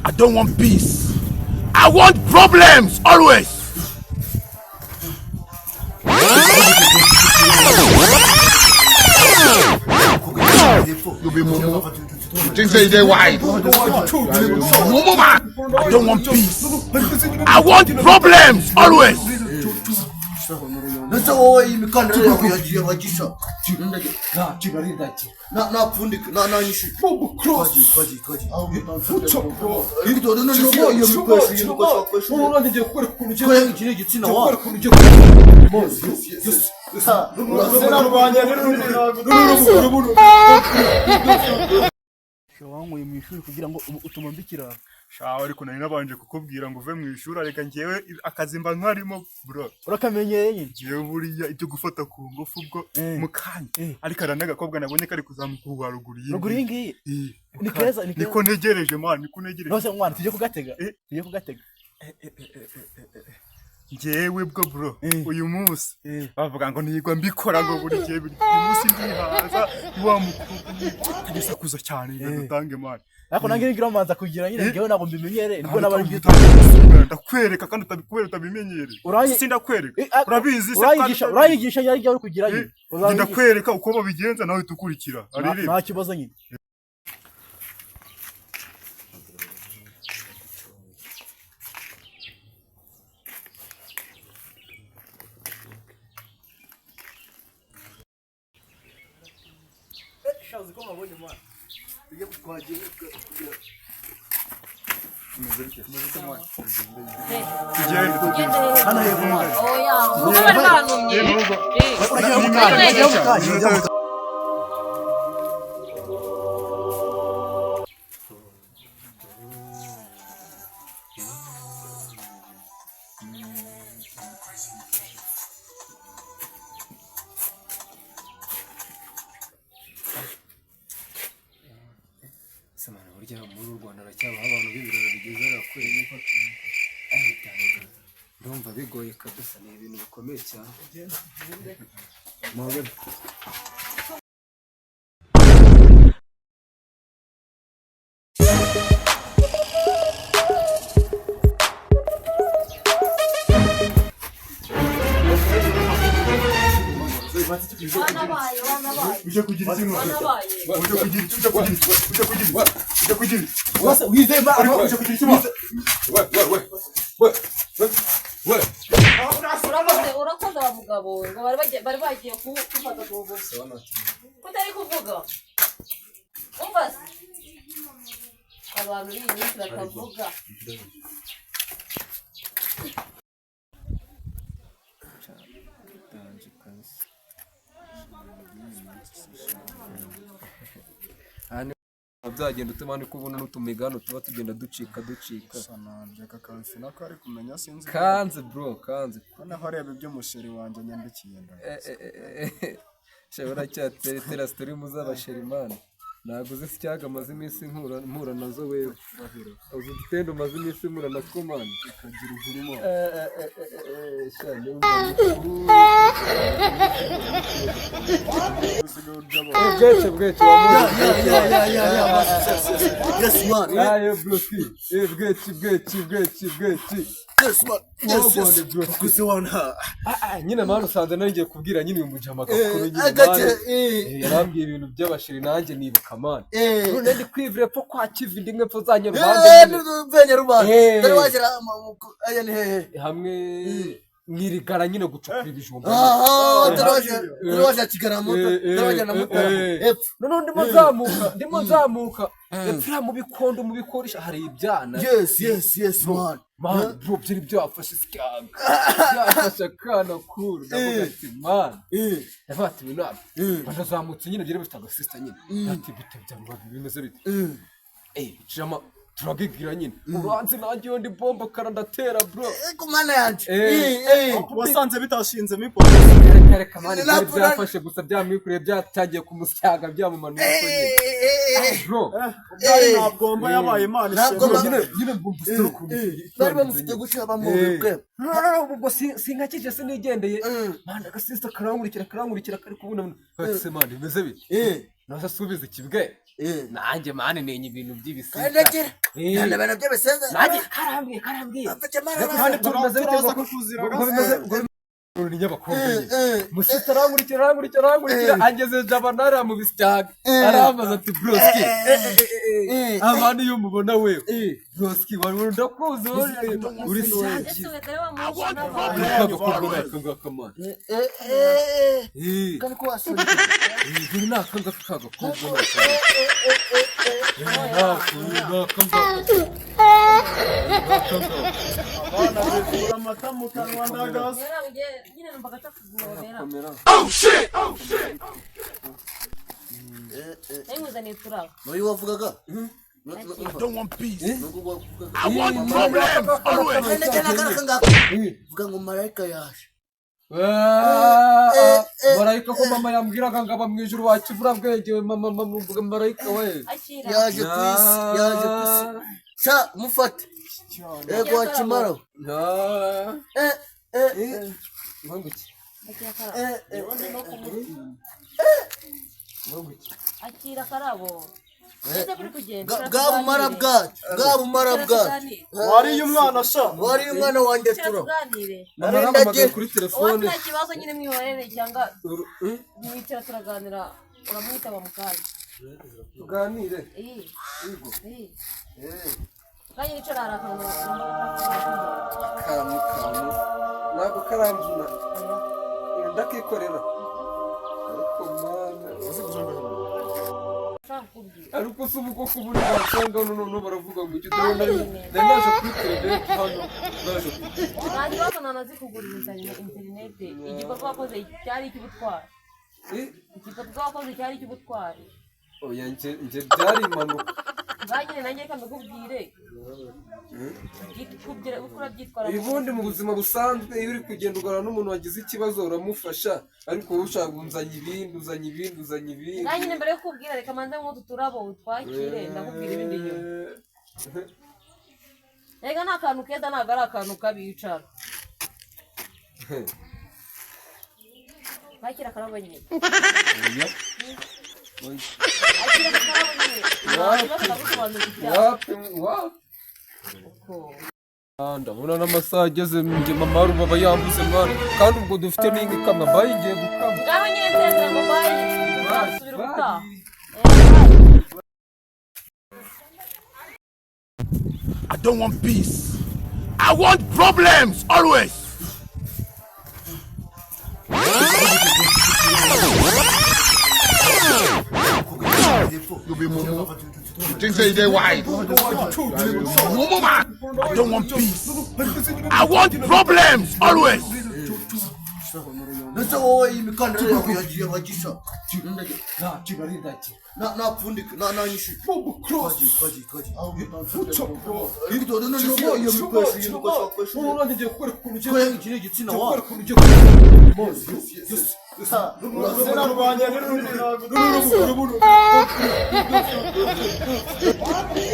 I don't want peace. I want problems always. You be mumu. You think say they white? Mumu man. I don't want peace. I want problems always. Nasa wowe imikandara yawe yagiye wagisha na fundi na nyishu kwaji ibito no iyo mikosi ubundi ngiye gukora kuntu cyo ikiri gitsina wa wangu mu ishuri kugira ngo utuma mbikira shaho ariko nari nabanje kukubwira ngo uve mu ishuri areka ngewe akazimba nkarimo bro urakamenyeye ngewe buriya ibyo gufata ku ngufu ubwo mukanya ariko aranagakobwa nabonye kari kuzamuka ruguru ngiyi ni keza niko negereje man niko negereje nose mwana tujye kugatega ngewe bwo bro uyu munsi bavuga ngo nigwa mbikora ngo buri gihe buri munsi ndihaza wa mukobwa kugisakuza cyane ngutange man ariko nange ngira amaza kugira nyine ngewe nabo mbimenyere nibwo nabari byita ndakwereka kandi utabikwereka utabimenyere sindakwereka urabizi urayigisha yari uri kugira nyine ndakwereka uko babigenza nawe tukurikira nta kibazo nyine shazi ko mabonye mwana tujye kwagiye kugira hano hepfo mwana oya uko bari banumye Semana burya muri Rwanda aracyaba abantu b'ibiraro bigeze arakwenya ko ndumva bigoye kabisa ni ibintu bikomeye cyane mawe uje kugira ikintu uje kugira wase wizema uje kugira ikintu urakoze wa mugabo ngo bari bagiye kufata gogo kutari kuvuga umva abantu b'inyishi batavuga byagenda utumane kubona n'utumigano tuba tugenda ducika sanandeka kansi nako ari kumenya sinzi kanze bro kanze hano hareba ibyo musheri wanjye nyandikiye shobora cyatera story muzabasherimana naguze sicyaga maze iminsi mpura nazo wewe uzi gitendo maze iminsi mpura na komani ikagira uhurimo shane bwece yes man ayo bloki bwece yes man yes kuziwana nyine manu sanze ngiye kubwira nyine uyu mujama gakuru nyine yarambwiye ibintu by'abashiri nanjye nibuka man none ndi kwivire po kwa kivindi nk'epfo zanye rubande venye rubande dore wagera aya ni hehe hamwe mwirigara nyine gucukura ibijumba dore waje kigaramo dore waje na muto none ndimo nzamuka epfira mu bikondo mu bikorisha hari ibyana yes man bro byari byafashe sikanga byafashe kana kuru ndavuga ati man yafata ibintu bazamutse nyine byari bifite agasista nyine ati bite byambaga bimeze bite jama turagigira nyine uranze nanjye yo ndi bomba karandatera bro kumana yanje wasanze bitashinze mipo reka mani byafashe gusa byamwikuriye byatangiye kumusyaga byamumanuye ko nyine bro ntabwo yabaye imana nyine mbumbuste ku bari bamufite gushaba mu bwe ubwo sinkakije sinigendeye manda agasista karankurikira kari kubuna ati se mani bimeze bite nasa subiza ikibwe nanjye mane nenye ibintu by'ibisiga Kandakira. Nanda bana by'abeseza. nanjye karambwiye Afite mara. kandi tumaze bitewe ko bimeze uri nyabakobwa musita arankurikira angeze jabanara mu bisyaga aramaza ati broski abantu iyo mubona wewe broski wari ndakuzi uri saki Kandi ko asoni. uri nakanga kagakobwa amata mu kanwa ndagaza Oh shit! Noyo wavugaga? I don't want peace. I want problems always. Vuga ngo marayika yaje. marayika ko mama yambwiraga ngo aba mu ijuru wakivura bwenge mama muvuga marayika we Yaje kwisi. Sa mufate. Ego akimara. Manguki akira karabo ese kuri kugenda Bwabumara bwacu. wariye umwana sha Wari umwana wanjye turo. tuganire naramamaga kuri telefone nta kibazo nyine mwihorere cyangwa mwicara turaganira uramwitaba mu kanya tuganire kanya nicara harakanwa kamu ntabwo karamvuna ndakikorera ariko mana ariko se ubu koko buri basanga none baravuga ngo icyo dore naje kuri interineti hano naje nta kibazo nanazi kugurira interineti igikorwa wakoze cyari icy'ubutwari igikorwa wakoze cyari icy'ubutwari oya nje byari impanuka nganyine nanjye reka mbikubwire uko urabyitwara ubundi mu buzima busanzwe iyo uri kugenda ugana n'umuntu wagize ikibazo uramufasha ariko wowe ushaka uzanye ibindi nganyine mbere yo kubwira reka manze nk'utu turabo utwakire ndakubwira ibindi nyuma reka nta kantu keza ntabwo ari akantu kabicara kakira akarabo nyine akira akarabo nyine ndagusobanurira icyaha ndabona n'amasaha ageze njye mama rubaba yambuze mwana kandi ubwo dufite n'inka ikamwa bayi ngiye gukama ngaho nyine nzeza ngo bayi basubira ubutaha I don't want peace. I want problems always. You be mumu. You think say they white? Mumu man. I don't want peace. I want problems always. Nasa wowe imikandara yawe yagiye bagisha. Na pfundika na nyishi. Kaji. Igito none yo mikwesi. ubu ngiye gukora ukuntu ugiye Ko ikiri gitsina wa.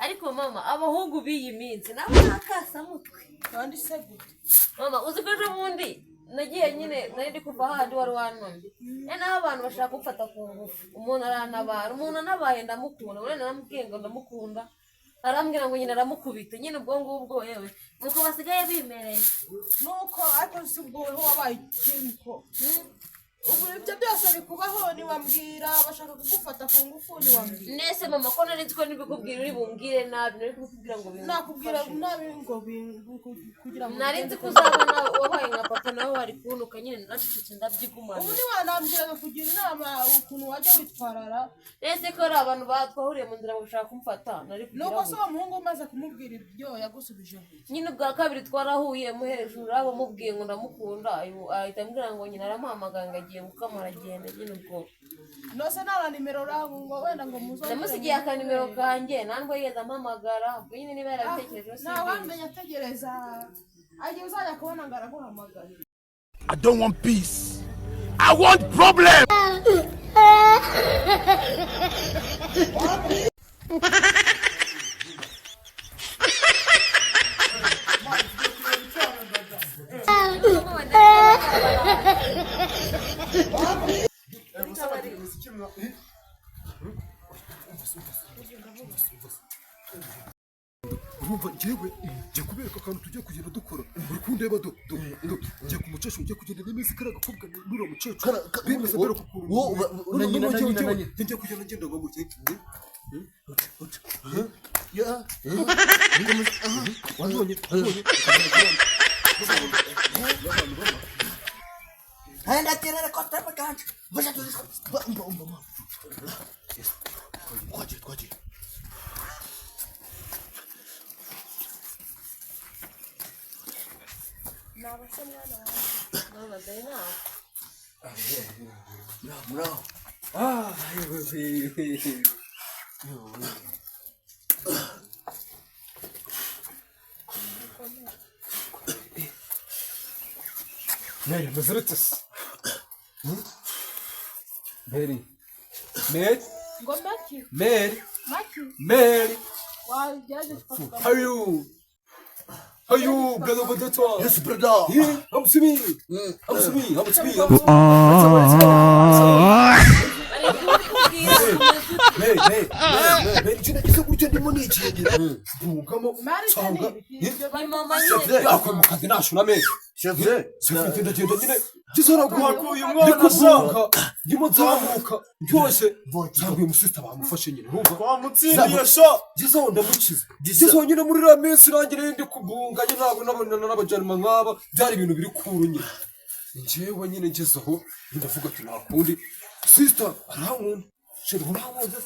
ariko mama abahungu b'iyi minsi nabo nakasamutwe kandi se gute mama uzi ko ejo bundi nagiye nyine nari ndi kuva handi wari wantumye naho abantu bashaka gufata ku ngufu umuntu arantabara umuntu anabaye ndamukunda urabona naramubwiye ngo ndamukunda arambwira ngo nyine aramukubita nyine ubwo ngubwo yewe nuko basigaye bimereye nuko ariko si ubwo wabaye ikintu ubu ibyo byose bikubaho ntiwambwira bashaka kugufata ku ngufu ntiwambwira nese mama ko nari nzi ko nibikubwira uri bumbwire nabi nari kubikubwira ngo nakubwira nabi ngo kugira ngo nari nzi ko uzabona wabaye nka papa nawe wari kunuka nyine nacecetse ndabyigumana ubu ntiwanambwiraga kugira inama ukuntu wajya witwarara nese ko ari abantu batwahuriye mu nzira bashaka kumfata nari kugira nuko se uwo muhungu umaze kumubwira ibyo yagusubije nyine ubwa kabiri twarahuye mu hejuru abo mubwiye ngo ndamukunda ahita ambwira ngo nyine aramuhamagara ngo agiye gukama aragenda nyine ubwo nose nta nimero uraho ngo wenda ngo muzongere namusigiye akanimero kanjye ntabwo yigeze ampamagara ubwo nyine niba yarabitekerejeho ntawamenya ategereza agiye uzajya kubona ngo araguhamagara I don't want peace. I want problems. urumva njyewe njye kubereka akantu tujya kugenda dukora uri kundeba do njye ku mukecuru njye kugenda nemeza kariya gakobwa n'uriya mukecuru bemeza dore ko njye kugenda ngenda ngo mukecuru wabonye Anda tirare costa pagante. Você tudo isso. Vamos. Pode. Não, você não tem não. Não. Ah, Mary, mas rutas. Mary. Ngo Maki. Mary. Maki. Mary. Wajaje kufuka. How are you, brother Badata? Yes, brother. Yeah, I'm to me. Hey, china kisa kucha ndimo nichigira. Bungamo. Tsanga. Yakho mukhazi nasho name. Chef. Sifitenda nyine. Gisora guhakuye umwana sha. Ndimo zamuka. Byose. Cyangwa uyu sister bamufashe nyine. Urumva? Kwa mutsindiye sha. Gizo ndamukiza. Gizo nyine muri ra minsi rangire ndi kubunga nyine ntabwo nabona n'abajanima nkaba. Byari ibintu biri kuru nyine. Njyewe nyine ngezaho ndavuga ati nakundi. Sister arankunda. Sheri urankunda.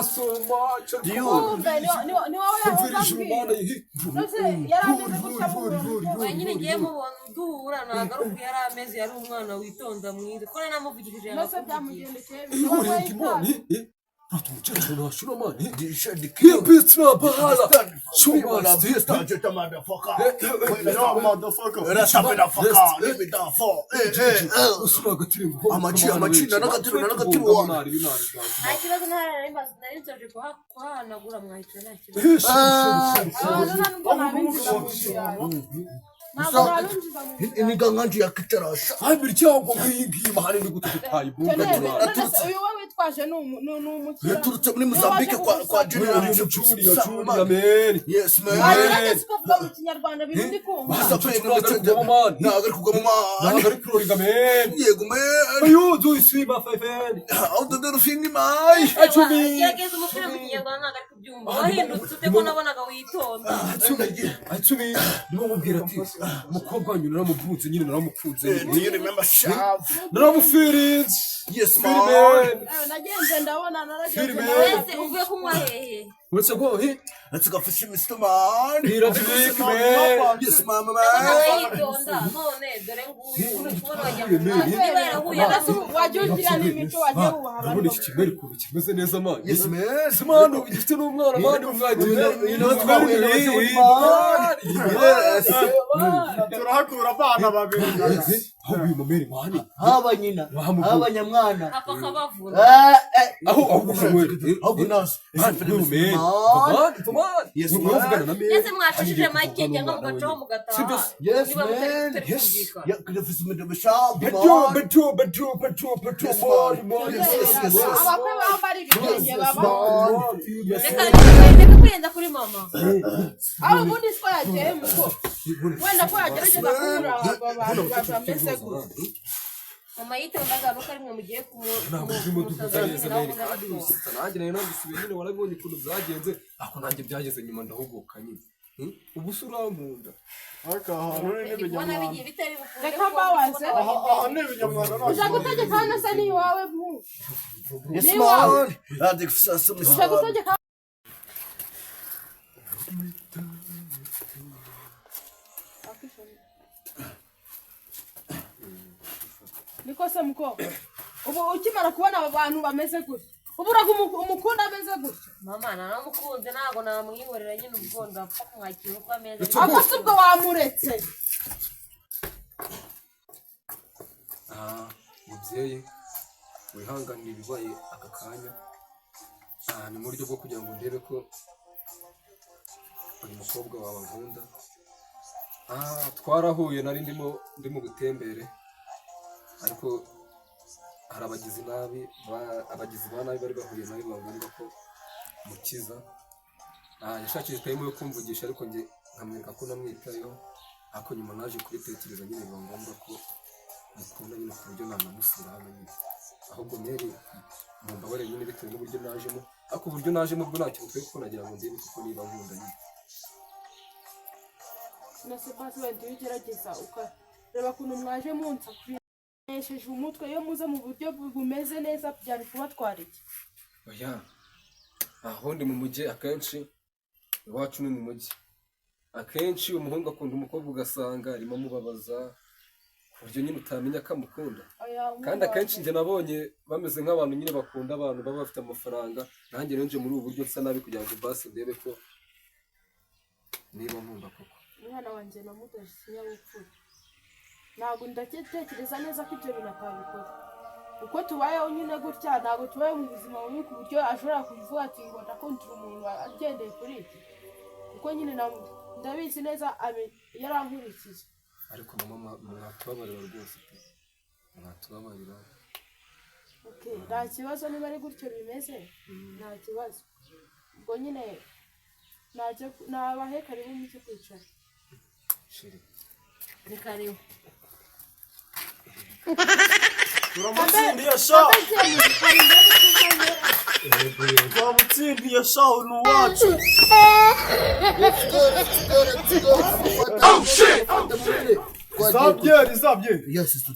So much. Ni nyine ngiye mubona duhura nagaruka yari amezi yari umwana witonda mwiza ko namuvugishije Umukecuru nashura mani yabitsina bahala shuma usura agatirimbo amacina n'agatirimbo nta kibazo nari nsoje kuhanagura mwahica nta kibazo imiganganji yakitarasha imiryango nk'iyi mahane ni gute dutaye ibunga uyu we witwaje ni umukira yaturutse muri Mozambique kwa General Cucuri ya meri yes man mu kinyarwanda bindi kumva ntabwo ari kugwa mu mani ntabwo ari kuroriga meri yego man ayo do swima fayfeni aho dodoro fingi mai yageze umupira mu kinyarwanda ntabwo ari kubyumva wahindutse ute ko nabonaga witonda Acumi nibo mubwira ati umukobwa wanyu naramubunze nyine naramukunze do you remember Shav naramufirinze yes man nagenze ndabona naragenze wese uvuye kumwa hehe uretse ko let's go for Mr. Man hira drink man yes mama yitonda none dore nguyu kubona wajya wajya ugira n'imico wagiye wubaha urabona iki kimeri kubi kimeze neza man yes man simano gifite n'umwana mani umwagira turahakura abana babiri aho uyu mumeri mani haba nyina haba nyamwana papa kabavura aho gushoboye aho naso mumeri man yes muvugana na meri ese mwashishije make cyangwa mugacaho mugataha yes man yes ya kudafise umugabo Shav Betu abakwe bambara ibitenge baba reka kwenda kuri mama aho ubundi siko yagiye muko wenda ko yagerageza kunyura abantu bameze gutya mama yitondaga nuko ari mwe mugiye nanjye nayo nagisubiye nyine warabonye ukuntu byagenze ako nanjye byageze nyuma ndahuguka nyine ubu se urankunda aka ahantu n'ibinyamwanda reka mbabaze aha n'ibinyamwanda uja gutegeka hano se ni iwawe mu yes man ade kufisa uja gutegeka niko se muko ubu ukimara kubona aba bantu bameze gutya uburaga umukunda ameze gutya mama naramukunze ntago namwihorera nyine ubwo ndapfa kumwakira uko ameze ako si ubwo wamuretse mubyeyi wihanganira ibibaye aka kanya ni mu buryo bwo kugira ngo ndebe ko uyu mukobwa wawe nkunda twarahuye nari ndi mu butembere ariko hari abagizi ba nabi bari bahuye nabi ngombwa ko mukiza yashakishije time yo kumvugisha ariko njye nkamwereka ko namwitayeho ariko nyuma naje kubitekereza nyine biba ngombwa ko mukunda nyine ku buryo nanamusura hano nyine ahubwo mere mumbabarire nyine bitewe n'uburyo najemo ariko uburyo najemo bwo ntacyo butwe kuko nagira ngo ndebe kuko niba nkunda nyine nase basi wenda iyo ugerageza ukareba ukuntu mwaje munsa kunesheje umutwe iyo muze mu buryo bumeze neza byari kubatwara iki oya aho ndi mu mujyi akenshi iwacu ni mu mujyi akenshi umuhungu akunda umukobwa ugasanga arimo amubabaza ku buryo nyine utamenya ko amukunda kandi akenshi njye nabonye bameze nk'abantu nyine bakunda abantu baba bafite amafaranga nanjye rero nje muri ubu buryo nsa nabi kugira ngo basi ndebe ko niba nkunda koko umwana wanjye namutoje ikinyabupfura ntabwo ndatekereza neza ko ibyo bintu atabikora uko tubayeho nyine gutya ntabwo tubaye mu buzima bubi ku buryo ashobora kuvuga ati ngo ndakundira umuntu agendeye kuri iki kuko nyine ndabizi neza yarankurikiye ariko mama mwatubabarira rwose pe mwatubabarira nta kibazo niba ari gutyo bimeze nta kibazo ubwo nyine nabahe karibu mucyo kwicara shiri ni karibu turamutsindiye sha turamutsindiye sha ni uwacu Oh shit! zabye Yes, it's to